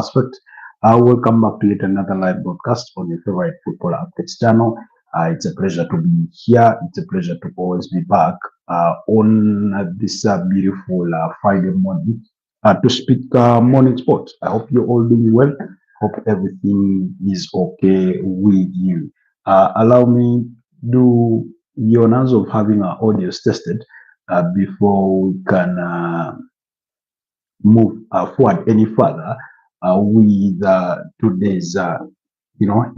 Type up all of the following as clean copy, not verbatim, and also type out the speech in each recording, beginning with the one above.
aspect. Welcome back to yet another live broadcast on your favorite football updates channel. It's a pleasure to be here. It's a pleasure to always be back on this beautiful Friday morning to speak morning sports. I hope you're all doing well. Hope everything is okay with you. Allow me do the honors of having our audios tested before we can move forward any further with today's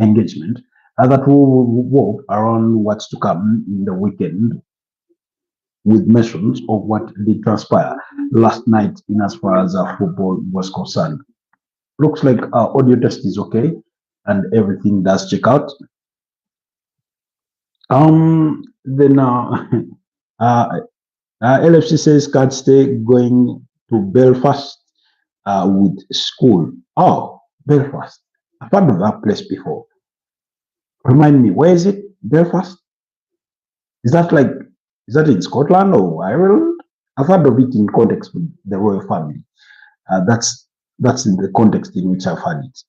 engagement that will revolve around what's to come in the weekend with mentions of what did transpire last night in as far as football was concerned. Looks like our audio test is okay and everything does check out. Then uh, LFC says can't stay going to Belfast with school. Oh, Belfast. I've heard of that place before. Remind me, where is it? Belfast? Is that like, is that in Scotland or Ireland? I've heard of it in context with the royal family. That's in the context in which I've had it.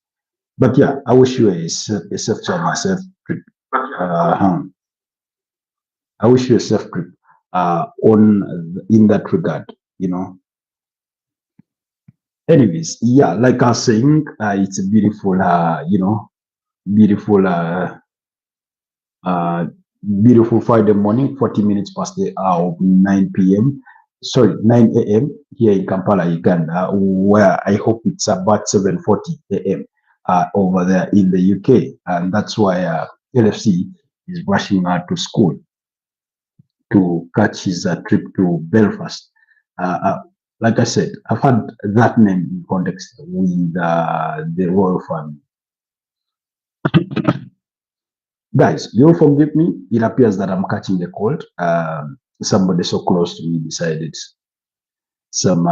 But yeah, I wish you a safe journey, a safe trip. I wish you a safe trip on in that regard, you know. Anyways, yeah, like I was saying, it's a beautiful, beautiful, uh, beautiful Friday morning, 40 minutes past the hour of 9 p.m. Sorry, 9 a.m. here in Kampala, Uganda, where I hope it's about 7:40 a.m. Over there in the UK, and that's why LFC is rushing out to school to catch his trip to Belfast. Like I said, I've had that name in context with the royal family. Guys, you'll forgive me. It appears that I'm catching a cold. Somebody so close to me decided, some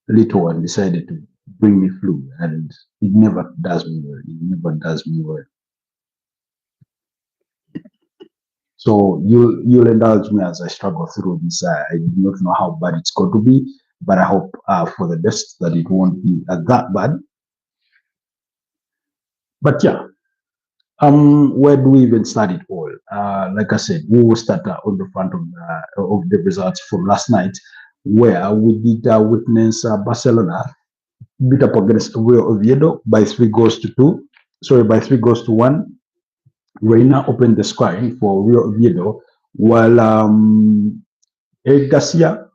little one decided to bring me flu, and it never does me well. It never does me well. So you'll indulge me as I struggle through this. I do not know how bad it's going to be, but I hope for the best that it won't be that bad. But yeah, where do we even start it all? Like I said, we will start on the front of the results from last night, where we did witness Barcelona beat up against Real Oviedo by 3 goals to 2. Sorry, by 3 goals to 1. Reina opened the scoring for Real Oviedo, while Eric Garcia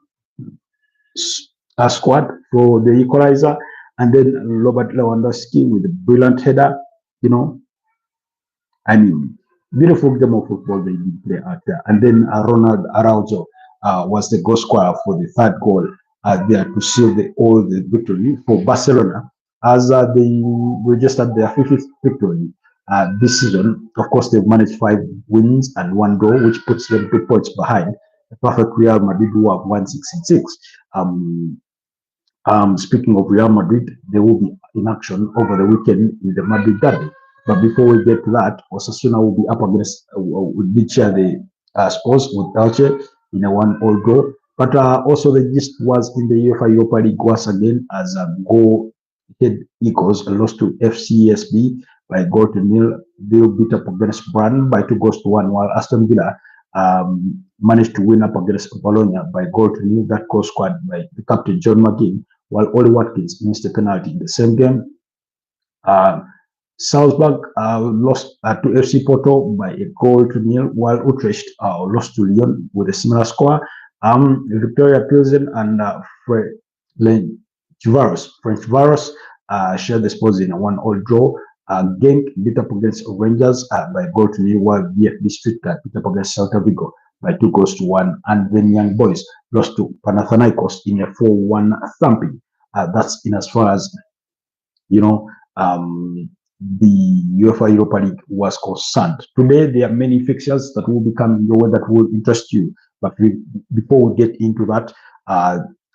squad for the equalizer, and then Robert Lewandowski with a brilliant header. You know, I mean, beautiful game of football they did play out there. And then Ronald Araujo was the goal scorer for the third goal there to seal the victory for Barcelona as they registered their 50th victory this season. Of course, they've managed 5 wins and 1 draw, which puts them 2 points behind the perfect Real Madrid, who have won 66. Speaking of Real Madrid, they will be in action over the weekend in the Madrid derby. But before we get to that, Osasuna will be up against, did share the Spurs with Elche in a 1-all draw. But also the gist was in the UEFA Europa League once again, as Go Ahead Eagles lost to FCSB by 1-0. They beat up against Brann by 2 goals to 1, while Aston Villa managed to win up against Bologna by 1-0. That goal scored by the captain John McGinn, while Oli Watkins missed a penalty in the same game. Salzburg lost to FC Porto by 1-0, while Utrecht lost to Lyon with a similar score. Victoria Pilsen and French Varos shared the spoils in a 1-all draw. Genk beat up against Rangers by 1-0, while VfB Stuttgart beat up against Celta Vigo by 2 goals to 1, and then Young Boys lost to Panathinaikos in a 4-1 thumping. That's in as far as, you know, the UEFA Europa League was concerned. Today, there are many fixtures that will be coming your way that will interest you. But before we get into that,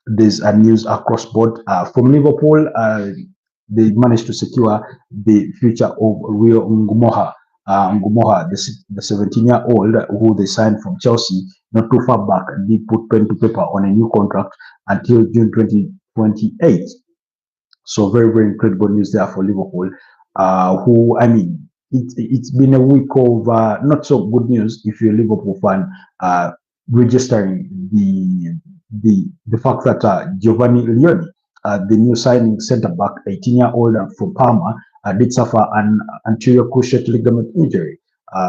there's a news across board from Liverpool. They managed to secure the future of Rio Ngumoha. Ngumoha, the 17-year-old who they signed from Chelsea not too far back, did put pen to paper on a new contract until June 2028. So very, very incredible news there for Liverpool, who, I mean, it's been a week of not so good news if you're a Liverpool fan, registering the fact that Giovanni Leone, the new signing centre back, 18-year-old from Parma, did suffer an anterior cruciate ligament injury.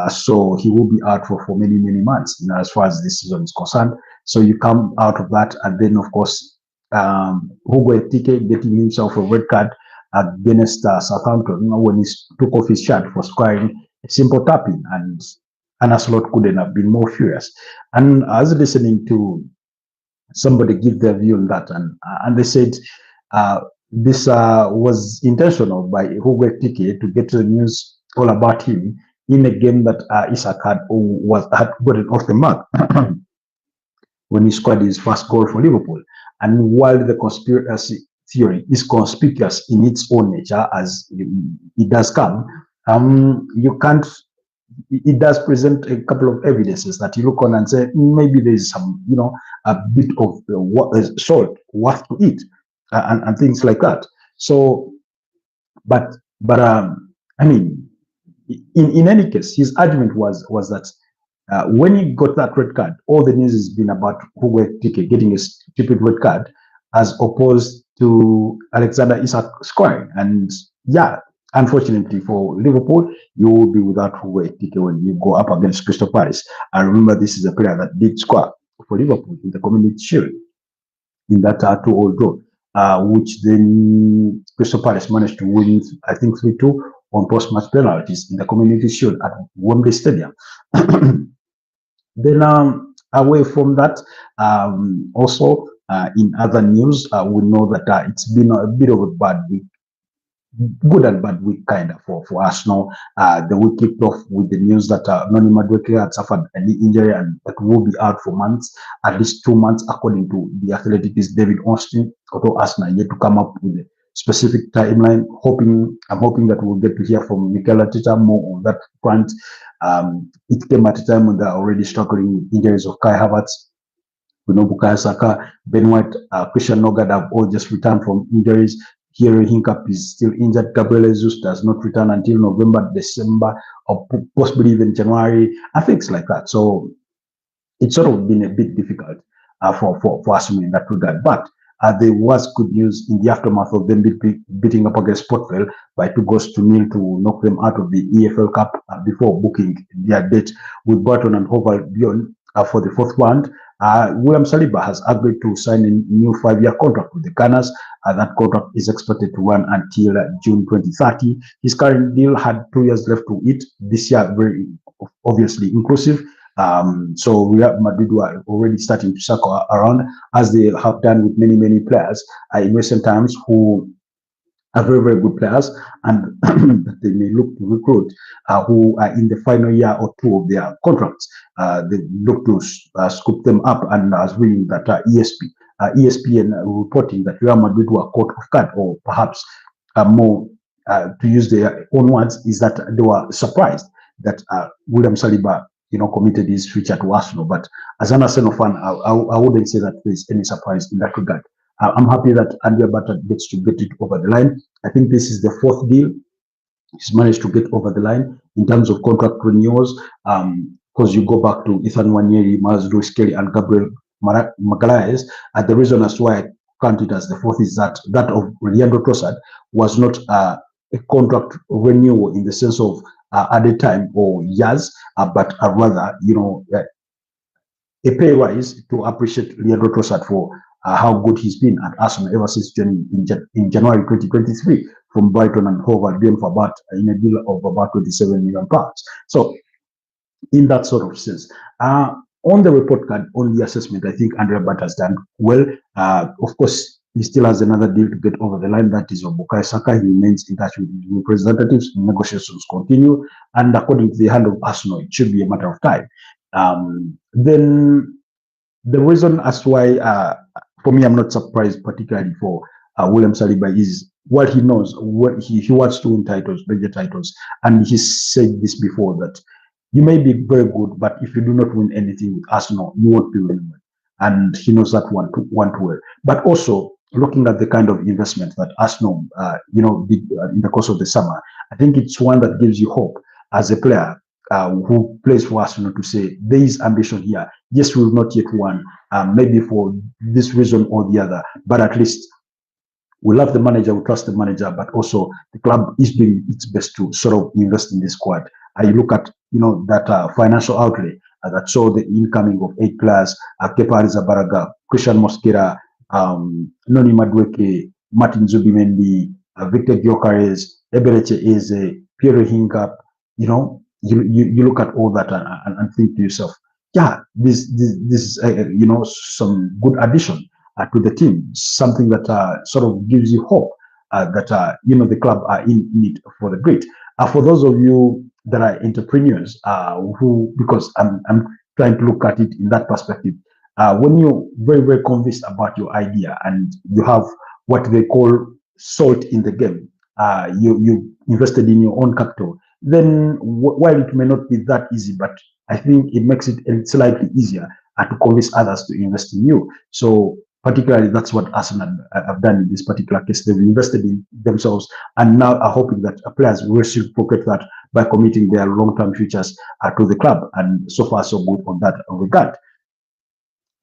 So he will be out for many, many months, as far as this season is concerned. So you come out of that, and then, of course, Hugo Ekitike getting himself a red card against Southampton, when he took off his shirt for scoring a simple tapping, and Arne Slot couldn't have been more furious. And I was listening to somebody give their view on that, and they said this was intentional by Hugo Ekitike to get the news all about him in a game that Isak had gotten off the mark when he scored his first goal for Liverpool. And while the conspiracy theory is conspicuous in its own nature, as it does come, you can't. It does present a couple of evidences that you look on and say maybe there is some, a bit of salt worth to eat, and things like that. So, but I mean, in any case, his argument was that when he got that red card, all the news has been about Hugo Ekitike getting a stupid red card, as opposed to Alexander Isak scoring. And yeah, unfortunately for Liverpool, you will be without Hugo Ekitike when you go up against Crystal Palace. I remember this is a player that did score for Liverpool in the Community Shield in that 2-2 draw, which then Crystal Palace managed to win, I think, 3-2 on post-match penalties in the Community Shield at Wembley Stadium. Then away from that, also in other news, we know that it's been a bit of a bad week, good and bad week kind of for Arsenal. The week kicked off with the news that Noni Madueke had suffered a knee injury and that will be out for months, at least 2 months, according to the Athletic's David Ornstein, although Arsenal yet to come up with a specific timeline. I'm hoping that we'll get to hear from Mikel Arteta more on that front. It came at a time when they're already struggling with injuries of Kai Havertz, Bukayo Saka, Ben White, Christian Nogard have all just returned from injuries. Here, Hinkap is still injured. Gabriel Jesus does not return until November, December, or possibly even January, and things like that. So it's sort of been a bit difficult for Arsenal in that regard. But there was good news in the aftermath of them beating up against Port Vale by 2-0 to knock them out of the EFL Cup before booking their date with Brighton and Hove Albion for the fourth round. William Saliba has agreed to sign a new 5-year contract with the Gunners. That contract is expected to run until June 2030. His current deal had 2 years left to it. This year, very obviously inclusive. So Real Madrid were already starting to circle around, as they have done with many, many players in recent times who are very, very good players, and that they may look to recruit who are in the final year or 2 of their contracts. They look to scoop them up, and I was reading that ESPN reporting that Real Madrid were caught off guard, or perhaps more to use their own words, is that they were surprised that William Saliba committed his future to Arsenal. But as an Arsenal fan, I wouldn't say that there's any surprise in that regard. I'm happy that Andy Abata gets to get it over the line. I think this is the 4th deal he's managed to get over the line in terms of contract renewals. Because you go back to Ethan Nwaneri, Miles Lewis Kelly, and Gabriel Magalhaes. The reason as why I count it as the 4th is that of Leandro Trossard was not a contract renewal in the sense of added time or years, but rather, a pay rise to appreciate Leandro Trossard for how good he's been at Arsenal ever since joining in January 2023 from Brighton and Hove Albion for about in a deal of about £27 million. So, in that sort of sense, on the report card, on the assessment, I think Andre Abata has done well. Of course, he still has another deal to get over the line. That is of Bukayo Saka. He remains in touch with his representatives. Negotiations continue, and according to the hand of Arsenal, it should be a matter of time. Then the reason as why, for me, I'm not surprised, particularly for William Saliba, is what he knows. What he wants to win titles, major titles, and he's said this before, that you may be very good, but if you do not win anything with Arsenal, you won't be winning. And he knows that one too well. But also, looking at the kind of investment that Arsenal, did in the course of the summer, I think it's one that gives you hope as a player who plays for Arsenal to say there is ambition here. Yes, we've not yet won, maybe for this reason or the other, but at least we love the manager, we trust the manager, but also the club is doing its best to sort of invest in the squad. I look at that financial outlay that saw the incoming of 8 players: Kepa Arrizabalaga, Christian Mosquera, Noni Madueke, Martin Zubimendi, Victor Gyökeres, Eberechi Eze, Pierre Hingap. You look at all that and think to yourself, yeah, this is some good addition to the team, something that sort of gives you hope that the club are in it for the great. For those of you that are entrepreneurs, because I'm trying to look at it in that perspective, when you're very very convinced about your idea and you have what they call salt in the game, you invested in your own capital, then while it may not be that easy, but I think it makes it slightly easier to convince others to invest in you. So particularly, that's what Arsenal have done in this particular case. They've invested in themselves and now are hoping that players will reciprocate that by committing their long-term futures to the club. And so far, so good on that regard.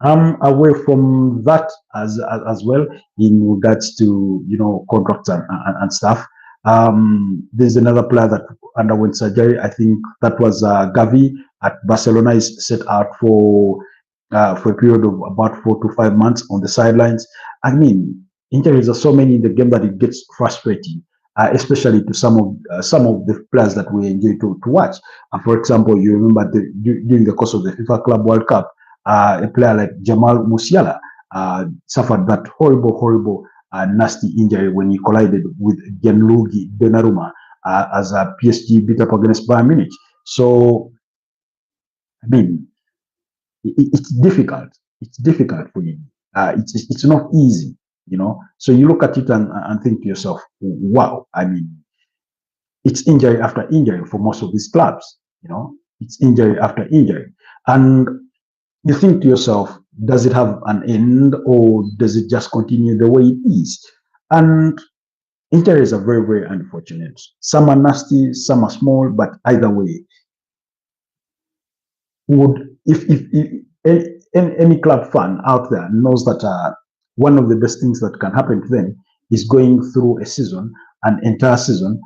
Away from that as well, in regards to contracts and stuff. There's another player that underwent surgery. I think that was Gavi at Barcelona. Is set out for a period of about 4 to 5 months on the sidelines. I mean, injuries are so many in the game that it gets frustrating, especially to some of the players that we enjoy to watch. For example, you remember during the course of the FIFA Club World Cup, a player like Jamal Musiala suffered that horrible, nasty injury when he collided with Gianluigi Donnarumma as a PSG beat up against Bayern Munich. So, I mean, it's difficult. It's difficult for him. It's not easy, So you look at it and think to yourself, wow. I mean, it's injury after injury for most of these clubs. It's injury after injury, and you think to yourself, does it have an end or does it just continue the way it is? And injuries are very, very unfortunate. Some are nasty, some are small, but either way, would if any club fan out there knows that one of the best things that can happen to them is going through an entire season,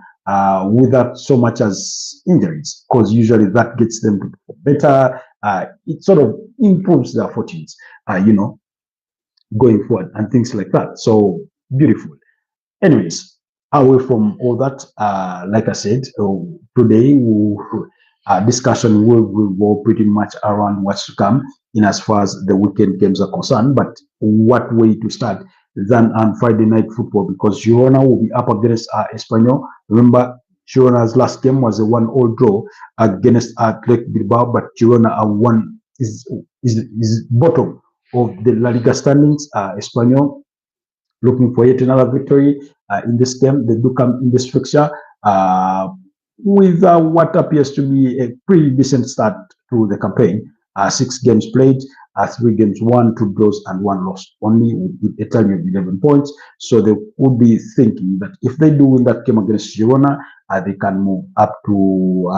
without so much as injuries, because usually that gets them to better. It sort of improves their fortunes, going forward and things like that. So beautiful. Anyways, away from all that, like I said, today discussion will revolve pretty much around what's to come in as far as the weekend games are concerned. But what way to start than on Friday night football, because Girona will be up against Espanyol. Remember, Girona's last game was a 1-1 draw against Athletic Bilbao, but Girona is bottom of the La Liga standings. Espanyol looking for yet another victory in this game. They do come in this fixture with what appears to be a pretty decent start to the campaign. 6 games played, 3 games won, 2 draws, and 1 loss, only with a tally of 11 points. So they would be thinking that if they do win that game against Girona, they can move up to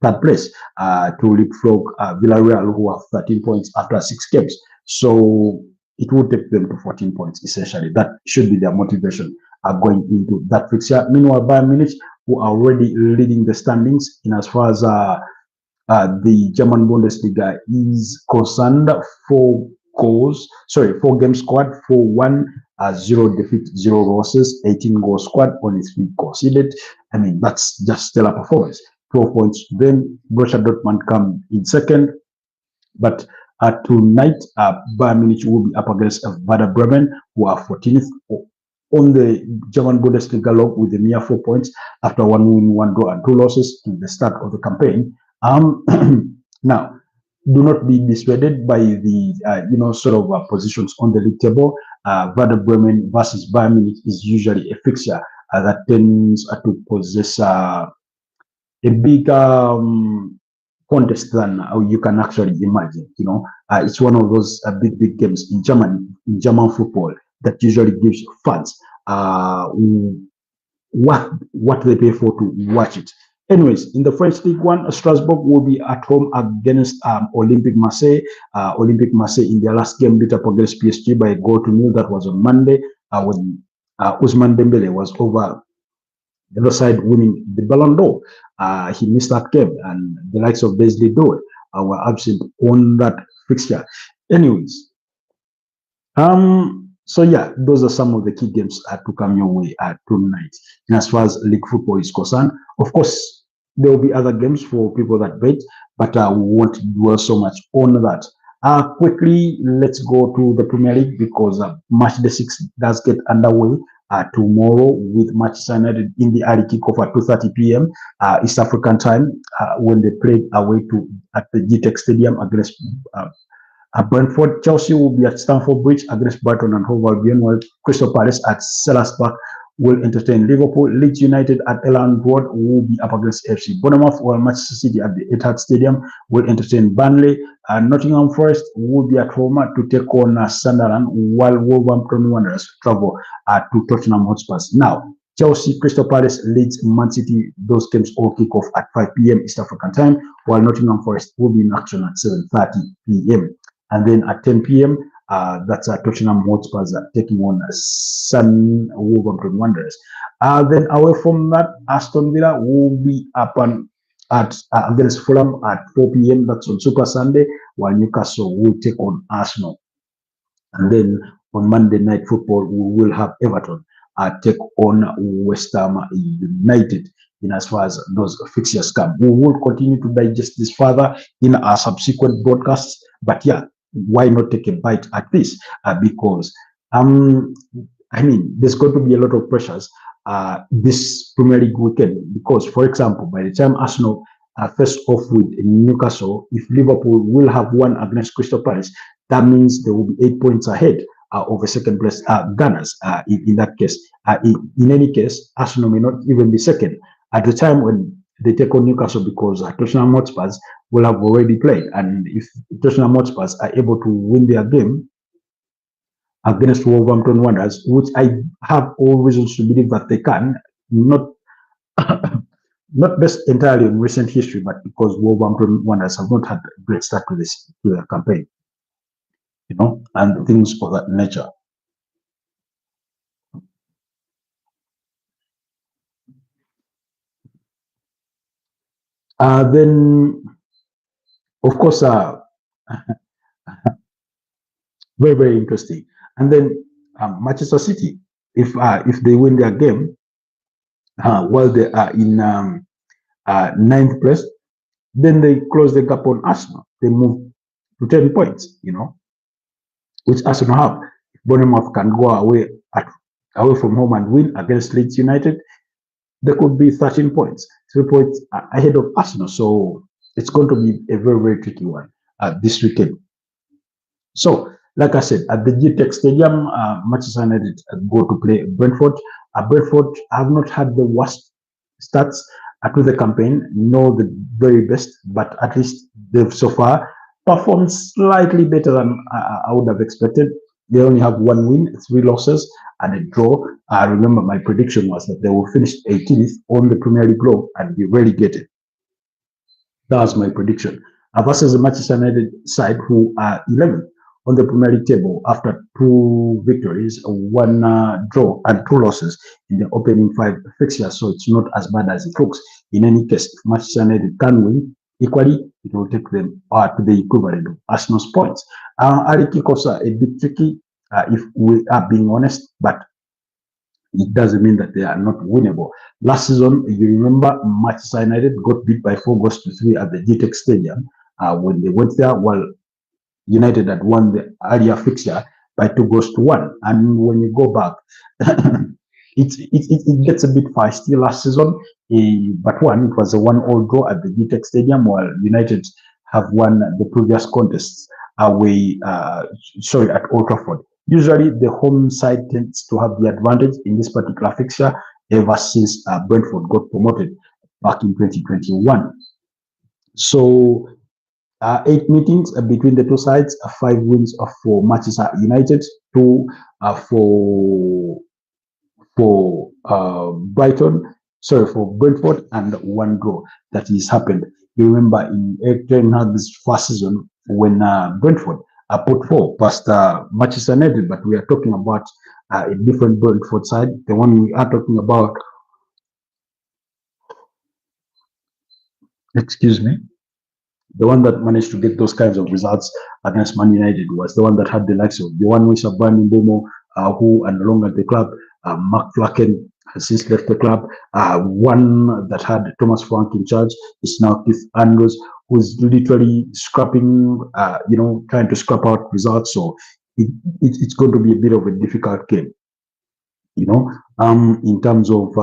third place to leapfrog Villarreal, who have 13 points after 6 games. So it will take them to 14 points, essentially. That should be their motivation going into that fixture. Meanwhile, Bayern Munich, who are already leading the standings in as far as the German Bundesliga is concerned, 4 games scored, 4-1, 0 defeat, 0 losses, 18 goals scored, only 3 conceded. I mean, that's just stellar performance. 12 points. Then Borussia Dortmund come in second, but tonight, Bayern Munich will be up against Werder Bremen, who are 14th on the German Bundesliga log with a mere 4 points after 1 win, 1 draw, and 2 losses to the start of the campaign. Now, do not be dissuaded by the positions on the league table. Werder Bremen versus Bayern Munich is usually a fixture that tends to possess a big contest than you can actually imagine. It's one of those big games in German football. that usually gives fans what they pay for to watch it. Anyways, in the French League One, Strasbourg will be at home against Olympique Marseille. Olympique Marseille in their last game beat up against PSG by a goal to nil. That was on Monday when Ousmane Dembele was over the other side winning the Ballon d'Or. He missed that game, and the likes of Beasley Doe were absent on that fixture. Anyways, so yeah, those are some of the key games to come your way tonight. And as far as league football is concerned, of course, there will be other games for people that bet, but we won't dwell so much on that. Quickly, let's go to the Premier League because match day 6 does get underway tomorrow with Manchester United in the early kickoff at 2:30 p.m. East African time when they played away at the GTEC Stadium against Brentford. Chelsea will be at Stamford Bridge against Brighton and Hove Albion, while Crystal Palace at Selhurst Park will entertain Liverpool. Leeds United at Elland Road will be up against FC Bournemouth, while Manchester City at the Etihad Stadium will entertain Burnley. Nottingham Forest will be at home to take on Sunderland, while Wolverhampton Wanderers travel to Tottenham Hotspurs. Now, Chelsea, Crystal Palace, Leeds, Man City, those games all kick off at 5 p.m. East African time, while Nottingham Forest will be in action at 7:30 p.m. And then at 10 p.m., that's Tottenham Hotspurs taking on Wolverhampton Wanderers. Then away from that, Aston Villa will be up against Fulham at 4 p.m. That's on Super Sunday, while Newcastle will take on Arsenal. And then on Monday Night Football, we will have Everton take on West Ham United. In as far as those fixtures come, we will continue to digest this further in our subsequent broadcasts. But yeah, why not take a bite at this? Because I mean, there's going to be a lot of pressures this Premier League weekend. Because, for example, by the time Arsenal face off with Newcastle, if Liverpool will have won against Crystal Palace, that means they will be 8 points ahead of a second place Gunners. In that case, in any case, Arsenal may not even be second at the time when they take on Newcastle, because Tottenham Hotspurs will have already played. And if Tottenham Hotspurs are able to win their game against Wolverhampton Wanderers, which I have all reasons to believe that they can, not based entirely on recent history, but because Wolverhampton Wanderers have not had a great start to their campaign, and things of that nature. Then, of course, very, very interesting. And then Manchester City, if they win their game while they are in 9th place, then they close the gap on Arsenal. They move to 10 points, which Arsenal have. If Bournemouth can go away from home and win against Leeds United, there could be 13 points, 3 points ahead of Arsenal. So it's going to be a very, very tricky one this weekend. So, like I said, at the GTEC Stadium, Manchester United go to play Brentford. Brentford have not had the worst stats to the campaign, nor the very best, but at least they've so far performed slightly better than I would have expected. They only have 1 win, 3 losses, and a draw. I remember my prediction was that they will finish 18th on the Premier League globe and be relegated. That was my prediction. Versus the Manchester United side, who are 11th on the Premier League table after 2 victories, 1 draw, and 2 losses in the opening 5 fixtures. So it's not as bad as it looks. In any case, if Manchester United can win, equally, it will take them to the equivalent of Arsenal's points. Early kickoffs are a bit tricky, if we are being honest, but it doesn't mean that they are not winnable. Last season, you remember, Manchester United got beat by 4 goals to 3 at the GTEC Stadium when they went there, while United had won the earlier fixture by 2 goals to 1. And when you go back, it gets a bit feisty last season. But it was a 1-1 draw at the GTEC Stadium, while United have won the previous contests away, at Old Trafford. Usually, the home side tends to have the advantage in this particular fixture ever since Brentford got promoted back in 2021. So, 8 meetings between the two sides, 5 wins for Manchester United, 2 for Brighton, sorry, for Brentford, and 1 draw. That is happened. You remember in Eric Ten Hag's first season when Brentford put 4 past Manchester United, but we are talking about a different Brentford side. The one we are talking about, excuse me, the one that managed to get those kinds of results against Man United was the one that had the likes of the one with Shabani Mbomo, who are no longer at the club. Mark Flaken has since left the club. One that had Thomas Frank in charge is now Keith Andrews, who's literally scrapping, trying to scrap out results. So it's going to be a bit of a difficult game, in terms of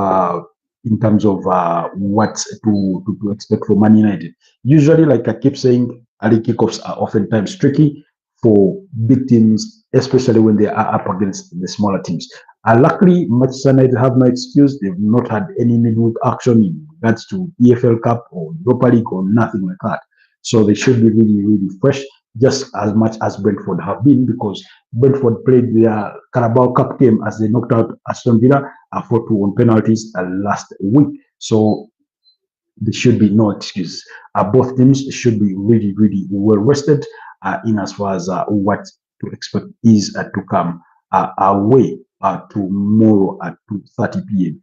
what to expect for Man United. Usually, like I keep saying, early kickoffs are oftentimes tricky for big teams, especially when they are up against the smaller teams. Luckily, Manchester United have no excuse. They've not had any midweek action in regards to EFL Cup or Europa League or nothing like that. So they should be really, really fresh, just as much as Brentford have been, because Brentford played their Carabao Cup game as they knocked out Aston Villa 4-2 on penalties last week. So there should be no excuse. Both teams should be really, really well rested in as far as what to expect is to come away tomorrow at 2:30 p.m.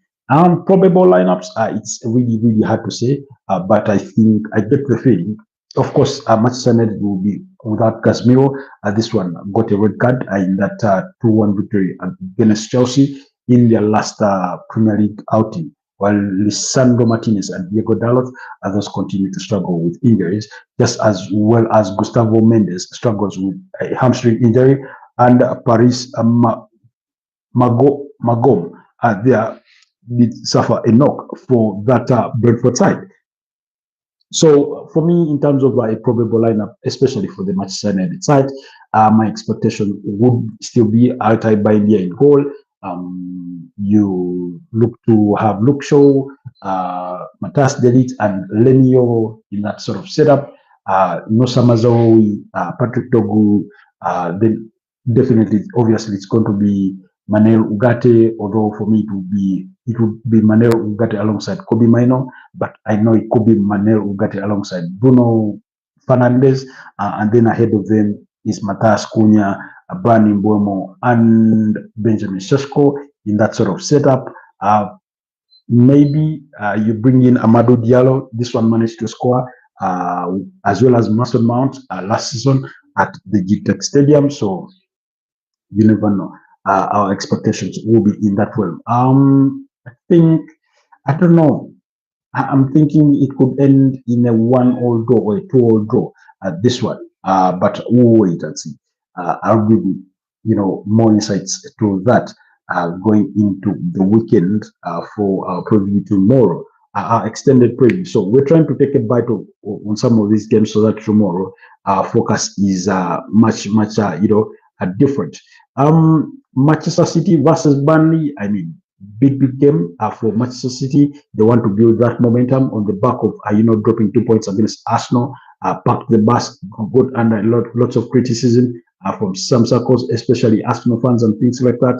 Probable lineups, it's really, really hard to say, but I think I get the feeling. Of course, Manchester United will be without Casemiro. This one got a red card in that 2-1 victory against Chelsea in their last Premier League outing, while Lisandro Martinez and Diego Dalot, others continue to struggle with injuries, just as well as Gustavo Mendes struggles with a hamstring injury, and Paris Magom there did suffer a knock for that Brentford side. So for me, in terms of a probable lineup, especially for the Manchester United side, my expectation would still be Altay Bailey in goal. You look to have Luke Shaw, Matas Delit, and Lenio in that sort of setup. Nosa Mazoui, Patrick Togu, then definitely, obviously, it's going to be Manel Ugarte, although for me it would be Manel Ugarte alongside Kobe Mino, but I know it could be Manel Ugarte alongside Bruno Fernandes, and then ahead of them is Matthias Cunha, Brani Mbuemo, and Benjamin Sesko in that sort of setup. Maybe you bring in Amadou Diallo. This one managed to score, as well as Mason Mount last season at the GTEC Stadium. So you never know. Our expectations will be in that realm. I don't know. I'm thinking it could end in a 1-1 draw or a 2-2 draw at this one. But we'll wait and see. I'll give you, more insights to that going into the weekend for our preview tomorrow, our extended preview. So we're trying to take a bite on some of these games so that tomorrow our focus is much different. Manchester City versus Burnley. I mean, big game for Manchester City. They want to build that momentum on the back of dropping 2 points against Arsenal. Packed the bus, got under lots of criticism from some circles, especially Arsenal fans and things like that.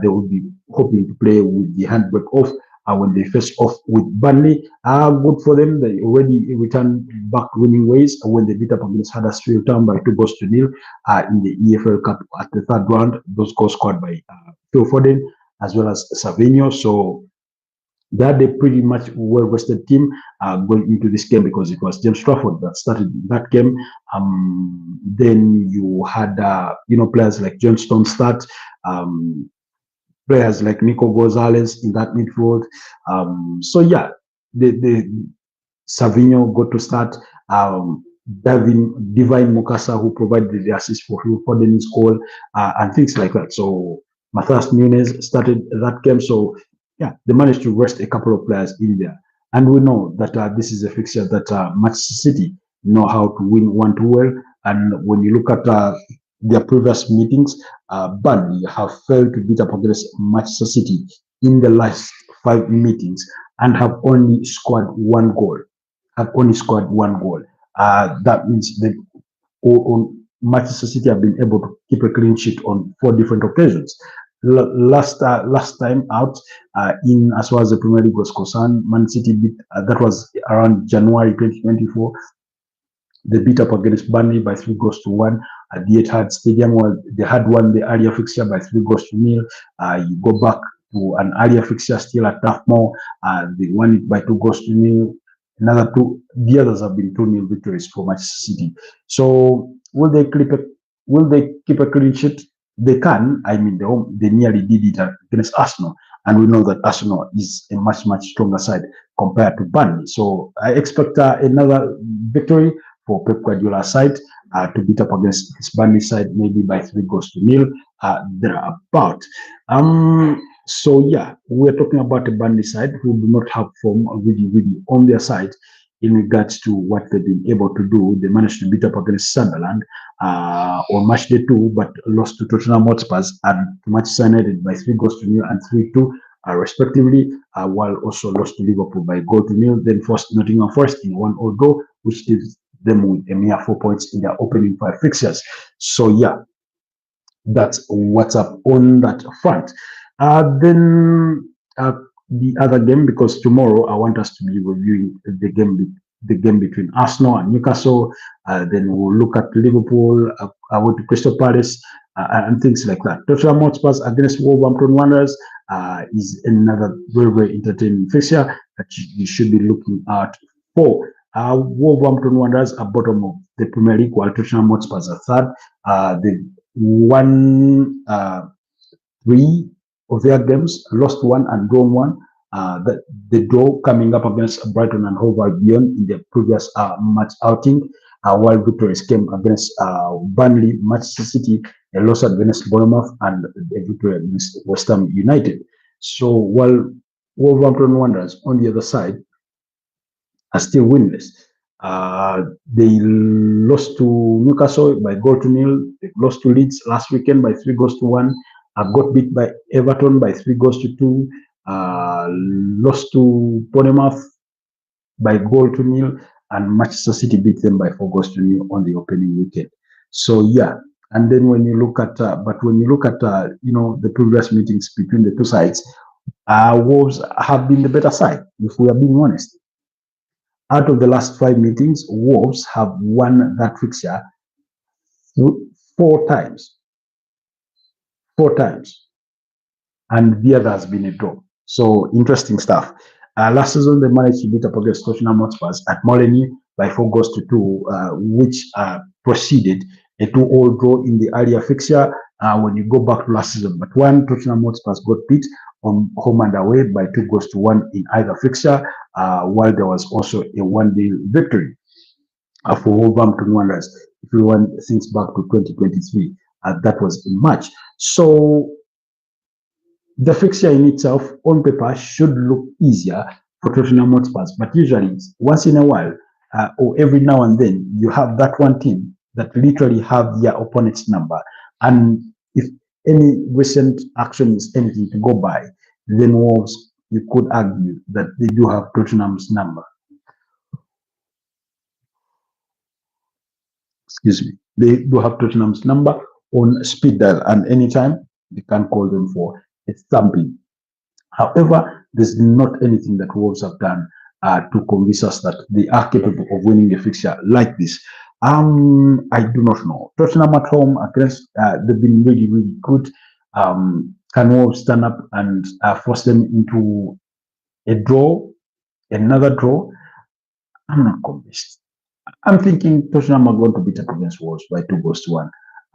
They will be hoping to play with the handbrake off when they face off with Burnley. Good for them. They already returned back winning ways when they beat up against Huddersfield Town by 2-0 in the EFL Cup at the third round. Those goals scored by Phil Foden as well as Savinho. So that a pretty much well-rested team going into this game, because it was James Trafford that started that game. Then you had players like John Stone start, players like Nico Gonzalez in that midfield. So yeah, the Savinho got to start. Divine Mukasa, who provided the assist for Phil Foden's goal, and things like that. So Matthias Nunes started that game. So yeah, they managed to rest a couple of players in there. And we know that this is a fixture that Manchester City know how to win 1-2 well. And when you look at their previous meetings, Burnley have failed to beat up against Manchester City in the last 5 meetings and have only scored 1 goal. That means that Manchester City have been able to keep a clean sheet on 4 different occasions. Last time out in as far as the Premier League was concerned, Man City beat that was around January 2024. They beat up against Burnley by 3-1 at the Etihad Stadium. Well, they had won the earlier fixture by 3-0. You go back to an earlier fixture still at Turf Moor. They won it by 2-0. Another two. The others have been 2-0 victories for Manchester City. So will they keep a clean sheet? They can. I mean, they nearly did it against Arsenal, and we know that Arsenal is a much stronger side compared to Burnley. So I expect another victory for Pep Guardiola's side to beat up against his Burnley side, maybe by 3-0 thereabout. So yeah, we're talking about a Burnley side who do not have form really on their side in regards to what they've been able to do. They managed to beat up against Sunderland on match day 2, but lost to Tottenham Hotspur and to Manchester United by 3-0 and 3-2 respectively, while also lost to Liverpool by 0-0. Then first Nottingham Forest in 1-0 draw, which gives them with a mere 4 points in their opening 5 fixtures. So yeah, that's what's up on that front. Then the other game, because tomorrow I want us to be reviewing the game between Arsenal and Newcastle. Then we'll look at Liverpool, I went to Crystal Palace, and things like that. Tottenham Hotspur against Wolverhampton Wanderers is another very entertaining fixture that you should be looking out for. Wolverhampton Wanderers are bottom of the Premier League, while Tottenham Hotspur are third. They won 3 of their games, lost 1 and drawn 1. The draw coming up against Brighton and Hove Albion in the previous match outing, while victories came against Burnley, Manchester City, a loss against Bournemouth, and a victory against West Ham United. So while Wolverhampton Wanderers on the other side are still winless. They lost to Newcastle by 0-0. They lost to Leeds last weekend by 3-1. Got beat by Everton by 3-2. Lost to Bournemouth by 0-0, and Manchester City beat them by 4-0 on the opening weekend. So yeah, and then when you look at, the previous meetings between the two sides, Wolves have been the better side, if we are being honest. Out of the last 5 meetings, Wolves have won that fixture 4 times. 4 times. And the other has been a draw. So interesting stuff. Last season, they managed to beat up against Tottenham Hotspur at Molineux by 4-2, which preceded a 2-2 draw in the earlier fixture when you go back to last season. But one, Tottenham Hotspur got beat on home and away by 2-1 in either fixture, while there was also a 1-0 victory for Wolverhampton Wanderers. If you want things back to 2023, that was in March. So the fixture in itself, on paper, should look easier for Tottenham Hotspur, but usually, once in a while, or every now and then, you have that one team that literally have their opponent's number. And if any recent action is anything to go by, then Wolves, you could argue that they do have Tottenham's number. Excuse me. They do have Tottenham's number on speed dial, and anytime they can call them for a thumping. However, there's not anything that Wolves have done to convince us that they are capable of winning a fixture like this. I do not know. Tottenham at home against, they've been really good. Can Wolves stand up and force them into a draw, another draw? I'm not convinced. I'm thinking Tottenham are going to beat up against Wolves by 2-1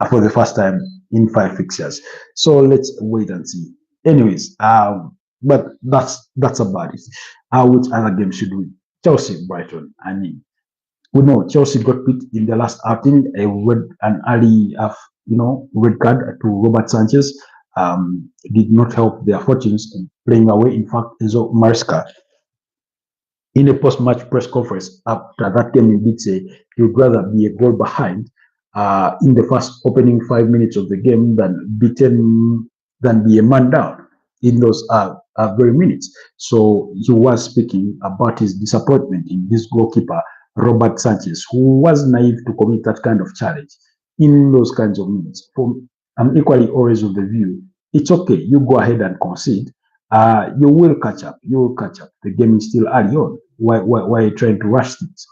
for the first time in 5 fixtures. So let's wait and see. Anyways, but that's about it. Which other game should we? Chelsea, Brighton. I mean, we know Chelsea got beat in the last outing. An early, red card to Robert Sanchez did not help their fortunes in playing away. In fact, Enzo Maresca, in a post-match press conference after that game, he did say he would rather be a goal behind in the first opening 5 minutes of the game than be a man down in those very minutes. So he was speaking about his disappointment in his goalkeeper, Robert Sanchez, who was naive to commit that kind of challenge. in those kinds of minutes. I'm equally always of the view, it's okay, you go ahead and concede. You will catch up. You will catch up. The game is still early on. Why are you trying to rush things?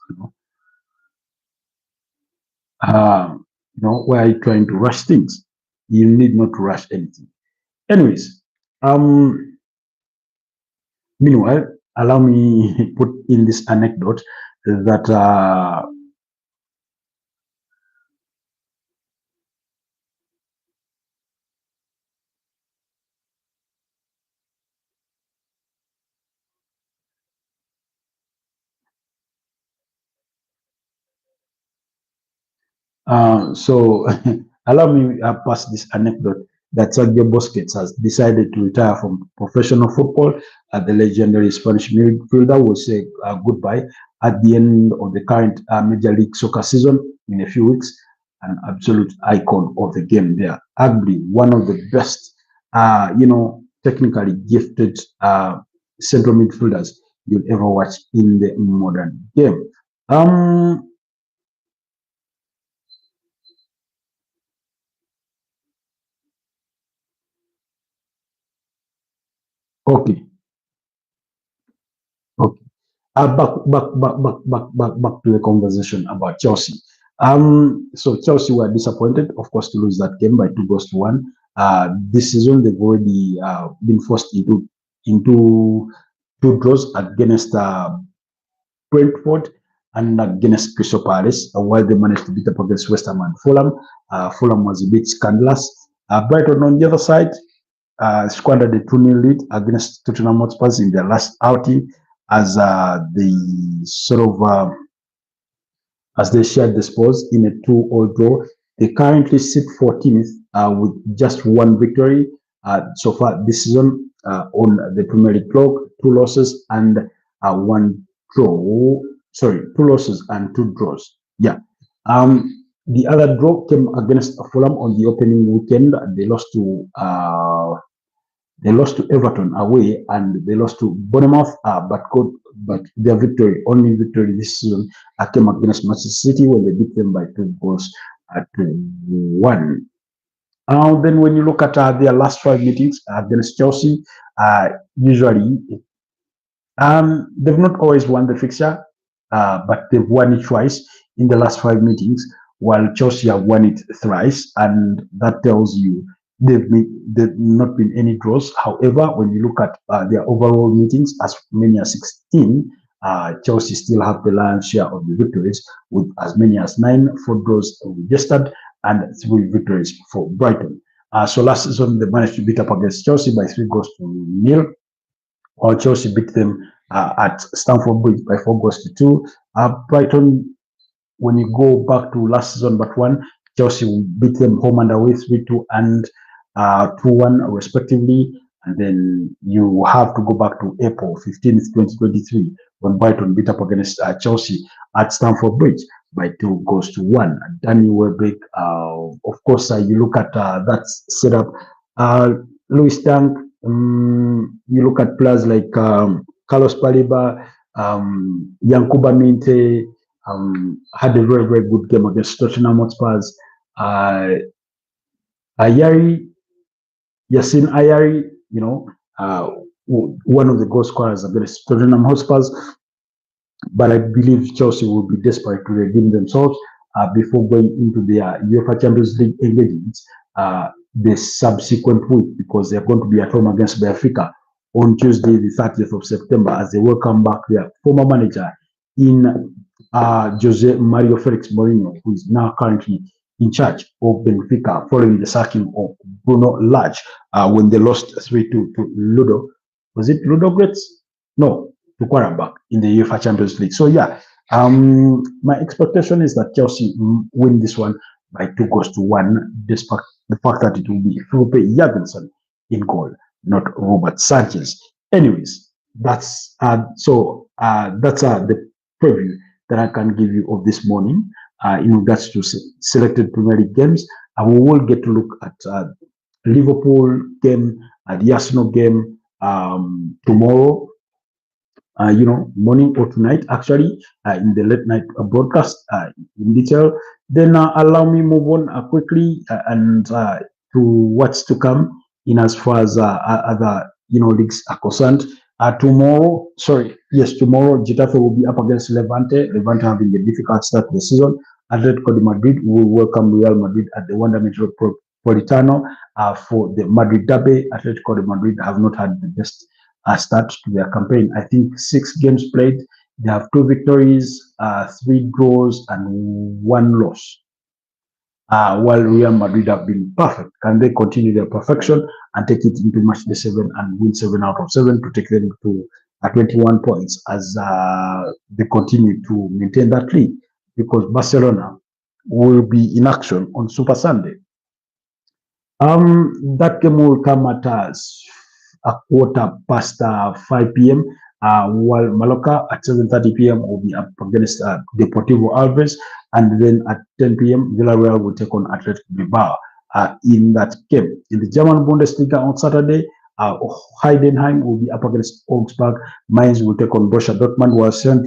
Why are you trying to rush things? You need not to rush anything. Anyways, meanwhile, allow me put in this anecdote that so allow me pass this anecdote that Sergio Busquets has decided to retire from professional football. The legendary Spanish midfielder will say goodbye at the end of the current Major League Soccer season in a few weeks. An absolute icon of the game there. Arguably one of the best, technically gifted central midfielders you'll ever watch in the modern game. Okay. Okay. Back to the conversation about Chelsea. So Chelsea were disappointed, of course, to lose that game by 2-1. This season they've already been forced into two draws against Brentford and against Crystal Palace, while they managed to beat up against West Ham and Fulham. Fulham was a bit scandalous. Brighton on the other side squandered a 2-0 lead against Tottenham Hotspur in their last outing as they as they shared the spoils in a 2-all draw. They currently sit 14th with just one victory so far this season on the Premier League clock, 2 losses and 1 draw. Sorry, 2 losses and 2 draws. Yeah. The other draw came against Fulham on the opening weekend. They lost to Everton away and they lost to Bournemouth, but their only victory this season, came against Manchester City when they beat them by 2-1. Then when you look at their last 5 meetings against Chelsea, usually they've not always won the fixture, but they've won it twice in the last 5 meetings, while Chelsea have won it thrice, and that tells you there've not been any draws. However, when you look at their overall meetings, as many as 16, Chelsea still have the lion's share of the victories, with as many as 9 for draws registered and 3 victories for Brighton. So last season they managed to beat up against Chelsea by 3-0, while Chelsea beat them at Stamford Bridge by 4-2. Brighton, when you go back to last season but one, Chelsea beat them home and away 3-2 and 2-1 respectively. And then you have to go back to April 15th, 2023, when Brighton beat up against Chelsea at Stamford Bridge by 2-1. Danny Welbeck, of course, you look at that setup. Louis Dunk, you look at players like Carlos Paliba, Yankuba Minte, had a very, very good game against Tottenham Hotspur. Yassine Ayari, one of the goal scorers against Tottenham Hotspur. But I believe Chelsea will be desperate to redeem themselves before going into their UEFA Champions League engagements the subsequent week, because they're going to be at home against Benfica on Tuesday, the 30th of September, as they welcome back their former manager in Jose Mario Felix Mourinho, who is now currently in charge of Benfica following the sacking of Bruno Lage when they lost 3-2 to Ludo. Was it Ludogorets? No, to Quarterback in the UEFA Champions League. So yeah, my expectation is that Chelsea win this one by 2-1, despite the fact that it will be Felipe Jorgensen in goal, not Robert Sanchez. Anyways, that's the preview that I can give you of this morning in regards to selected Premier League games. We will get to look at Liverpool game, the Arsenal game tomorrow. Morning or tonight, actually, in the late night broadcast in detail. Then allow me move on quickly and to what's to come in as far as other leagues are concerned. Tomorrow, Getafe will be up against Levante. Levante having a difficult start to the season. Atletico de Madrid will welcome Real Madrid at the Wanda Metropolitano for the Madrid derby. Atletico de Madrid have not had the best start to their campaign. I think 6 games played. They have 2 victories, 3 draws, and 1 loss. While Real Madrid have been perfect. Can they continue their perfection and take it into match day 7 and win 7 out of 7 to take them to 21 points as they continue to maintain that lead? Because Barcelona will be in action on Super Sunday. That game will come at a 5:15 p.m. While Mallorca at 7:30 p.m. will be up against Deportivo Alves, and then at 10 p.m. Villarreal will take on Athletic Bilbao in that game. In the German Bundesliga on Saturday, Heidenheim will be up against Augsburg, Mainz will take on Borussia Dortmund, while St.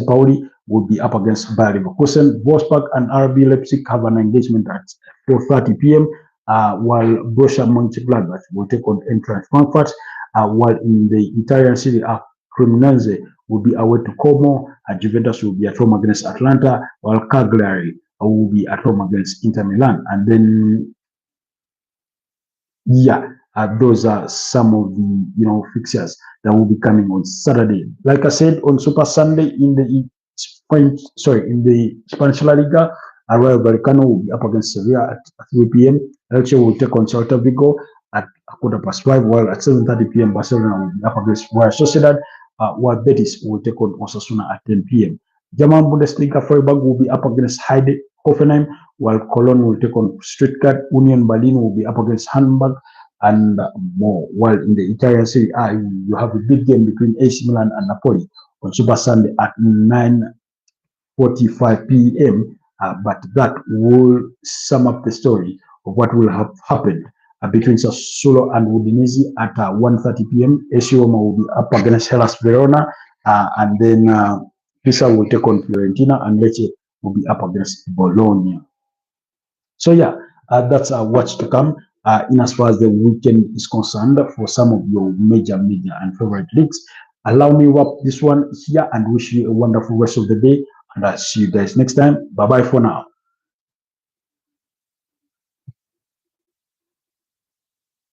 Pauli will be up against Bayer Leverkusen. Wolfsburg and RB Leipzig have an engagement at 4:30 p.m. While Borussia Mönchengladbach will take on Eintracht Frankfurt, while in the Italian Serie A, Cremonese will be away to Como, Juventus will be at home against Atlanta, while Cagliari will be at home against Inter Milan. And then, those are some of the fixtures that will be coming on Saturday. Like I said, on Super Sunday in the Spanish La Liga, Rayo Vallecano will be up against Sevilla at 3 p.m. Elche will take on Celta Vigo at 5:15, while at 7:30 p.m. Barcelona will be up against Real Sociedad, while Betis will take on Osasuna at 10 p.m. German Bundesliga, Freiburg will be up against Hoffenheim, while Cologne will take on Stuttgart. Union Berlin will be up against Hamburg, and more. While in the Italian Serie A, you have a big game between AC Milan and Napoli on Super Sunday at 9:45 p.m. But that will sum up the story of what will have happened between Sassuolo and Udinese at 1:30 p.m. AC Roma will be up against Hellas Verona, and then Pisa will take on Fiorentina, and Lecce will be up against Bologna. So that's what's to come in as far as the weekend is concerned for some of your major and favorite leagues. Allow me to wrap this one here and wish you a wonderful rest of the day. And I'll see you guys next time. Bye-bye for now.